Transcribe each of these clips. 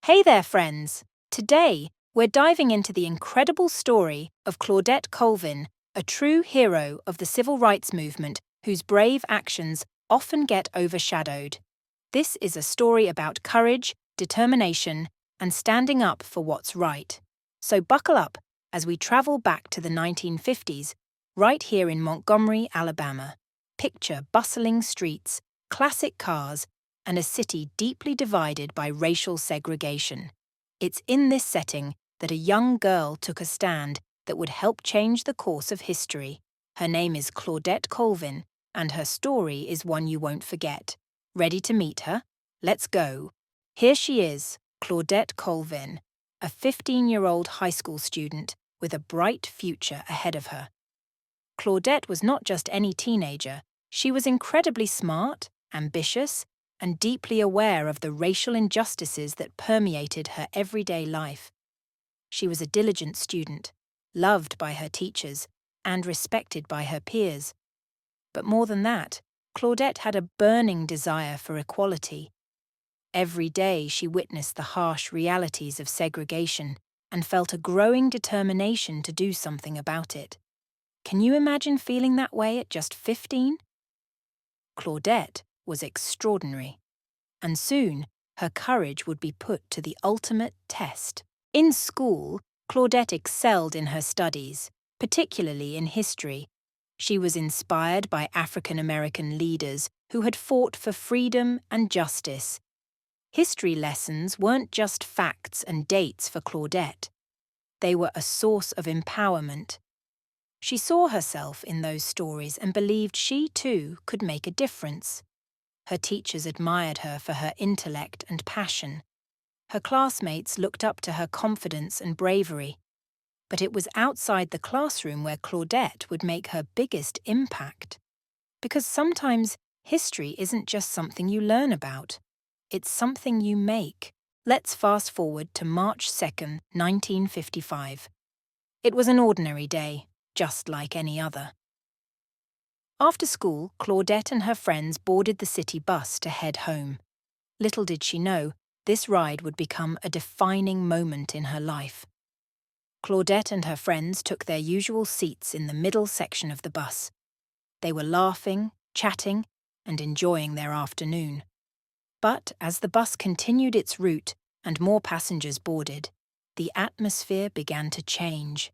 Hey there, friends! Today, we're diving into the incredible story of Claudette Colvin, a true hero of the civil rights movement whose brave actions often get overshadowed. This is a story about courage, determination, and standing up for what's right. So buckle up as we travel back to the 1950s, right here in Montgomery, Alabama. Picture bustling streets, classic cars, and a city deeply divided by racial segregation. It's in this setting that a young girl took a stand that would help change the course of history. Her name is Claudette Colvin, and her story is one you won't forget. Ready to meet her? Let's go. Here she is, Claudette Colvin, a 15-year-old high school student with a bright future ahead of her. Claudette was not just any teenager. She was incredibly smart, ambitious, and deeply aware of the racial injustices that permeated her everyday life. She was a diligent student, loved by her teachers, and respected by her peers. But more than that, Claudette had a burning desire for equality. Every day she witnessed the harsh realities of segregation and felt a growing determination to do something about it. Can you imagine feeling that way at just 15? Claudette was extraordinary, and soon her courage would be put to the ultimate test. In school, Claudette excelled in her studies, particularly in history. She was inspired by African American leaders who had fought for freedom and justice. History lessons weren't just facts and dates for Claudette. They were a source of empowerment. She saw herself in those stories and believed she, too, could make a difference. Her teachers admired her for her intellect and passion. Her classmates looked up to her confidence and bravery. But it was outside the classroom where Claudette would make her biggest impact. Because sometimes history isn't just something you learn about. It's something you make. Let's fast forward to March 2nd, 1955. It was an ordinary day, just like any other. After school, Claudette and her friends boarded the city bus to head home. Little did she know, this ride would become a defining moment in her life. Claudette and her friends took their usual seats in the middle section of the bus. They were laughing, chatting, and enjoying their afternoon. But as the bus continued its route and more passengers boarded, the atmosphere began to change.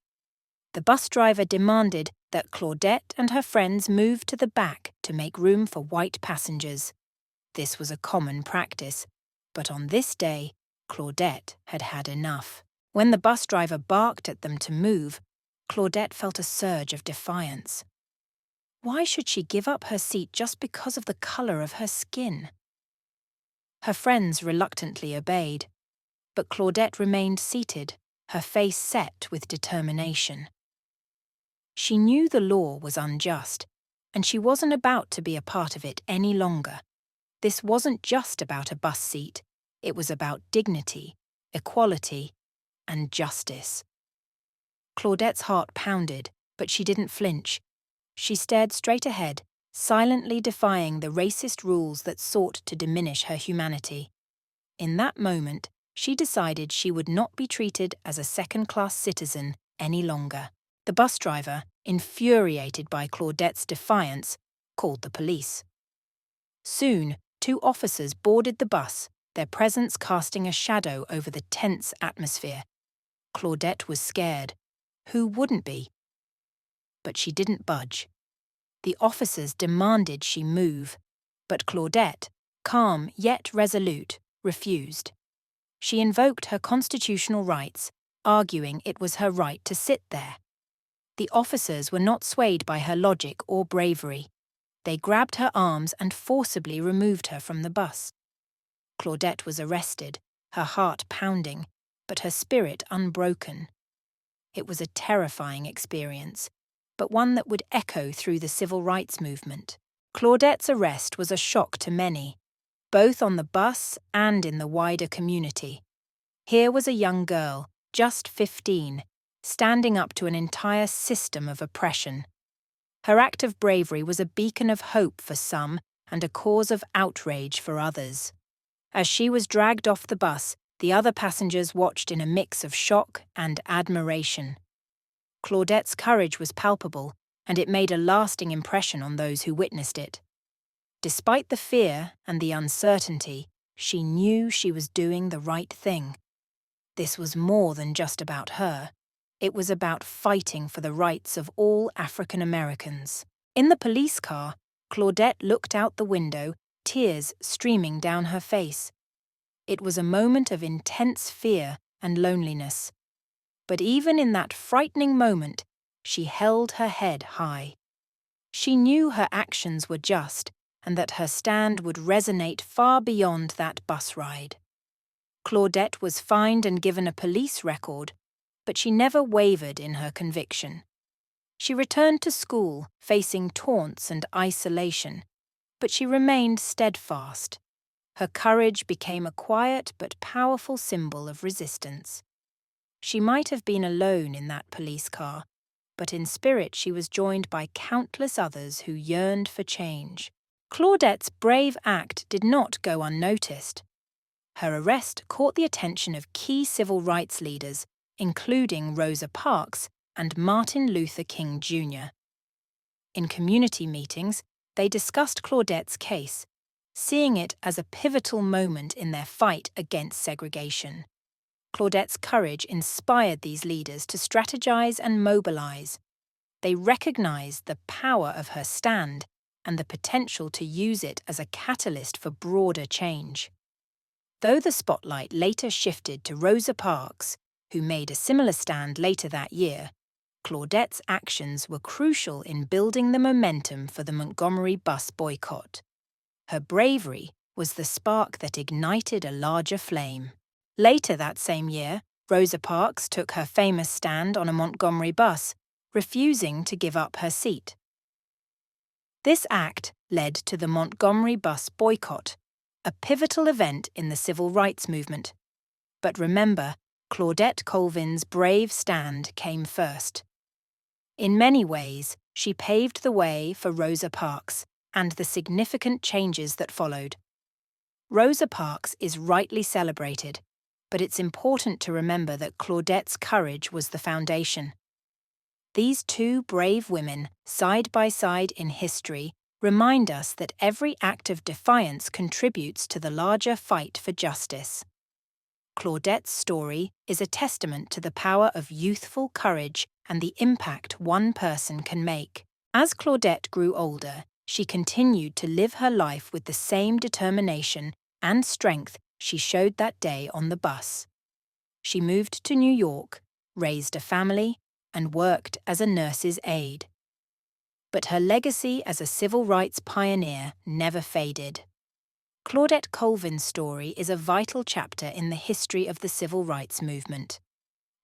The bus driver demanded that Claudette and her friends move to the back to make room for white passengers. This was a common practice, but on this day, Claudette had had enough. When the bus driver barked at them to move, Claudette felt a surge of defiance. Why should she give up her seat just because of the color of her skin? Her friends reluctantly obeyed, but Claudette remained seated, her face set with determination. She knew the law was unjust, and she wasn't about to be a part of it any longer. This wasn't just about a bus seat, it was about dignity, equality, and justice. Claudette's heart pounded, but she didn't flinch. She stared straight ahead, silently defying the racist rules that sought to diminish her humanity. In that moment, she decided she would not be treated as a second-class citizen any longer. The bus driver, infuriated by Claudette's defiance, called the police. Soon, 2 officers boarded the bus, their presence casting a shadow over the tense atmosphere. Claudette was scared. Who wouldn't be? But she didn't budge. The officers demanded she move, but Claudette, calm yet resolute, refused. She invoked her constitutional rights, arguing it was her right to sit there. The officers were not swayed by her logic or bravery. They grabbed her arms and forcibly removed her from the bus. Claudette was arrested, her heart pounding, but her spirit unbroken. It was a terrifying experience, but one that would echo through the civil rights movement. Claudette's arrest was a shock to many, both on the bus and in the wider community. Here was a young girl, just 15, standing up to an entire system of oppression. Her act of bravery was a beacon of hope for some and a cause of outrage for others. As she was dragged off the bus, The other passengers watched in a mix of shock and admiration. Claudette's courage was palpable, and it made a lasting impression on those who witnessed it. Despite the fear and the uncertainty, she knew she was doing the right thing. This was more than just about her. It was about fighting for the rights of all African Americans. In the police car, Claudette looked out the window, tears streaming down her face. It was a moment of intense fear and loneliness. But even in that frightening moment, she held her head high. She knew her actions were just and that her stand would resonate far beyond that bus ride. Claudette was fined and given a police record, but she never wavered in her conviction. She returned to school, facing taunts and isolation, but she remained steadfast. Her courage became a quiet but powerful symbol of resistance. She might have been alone in that police car, but in spirit she was joined by countless others who yearned for change. Claudette's brave act did not go unnoticed. Her arrest caught the attention of key civil rights leaders, including Rosa Parks and Martin Luther King Jr. In community meetings, they discussed Claudette's case, seeing it as a pivotal moment in their fight against segregation. Claudette's courage inspired these leaders to strategize and mobilize. They recognized the power of her stand and the potential to use it as a catalyst for broader change. Though the spotlight later shifted to Rosa Parks, who made a similar stand later that year, Claudette's actions were crucial in building the momentum for the Montgomery bus boycott. Her bravery was the spark that ignited a larger flame. Later that same year, Rosa Parks took her famous stand on a Montgomery bus, refusing to give up her seat. This act led to the Montgomery bus boycott, a pivotal event in the civil rights movement. But remember, Claudette Colvin's brave stand came first. In many ways, she paved the way for Rosa Parks and the significant changes that followed. Rosa Parks is rightly celebrated, but it's important to remember that Claudette's courage was the foundation. These two brave women, side by side in history, remind us that every act of defiance contributes to the larger fight for justice. Claudette's story is a testament to the power of youthful courage and the impact one person can make. As Claudette grew older, she continued to live her life with the same determination and strength she showed that day on the bus. She moved to New York, raised a family, and worked as a nurse's aide. But her legacy as a civil rights pioneer never faded. Claudette Colvin's story is a vital chapter in the history of the civil rights movement.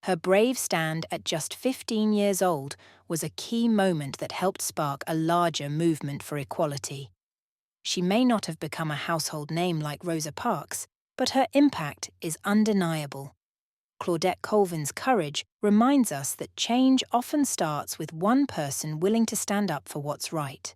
Her brave stand at just 15 years old was a key moment that helped spark a larger movement for equality. She may not have become a household name like Rosa Parks, but her impact is undeniable. Claudette Colvin's courage reminds us that change often starts with one person willing to stand up for what's right.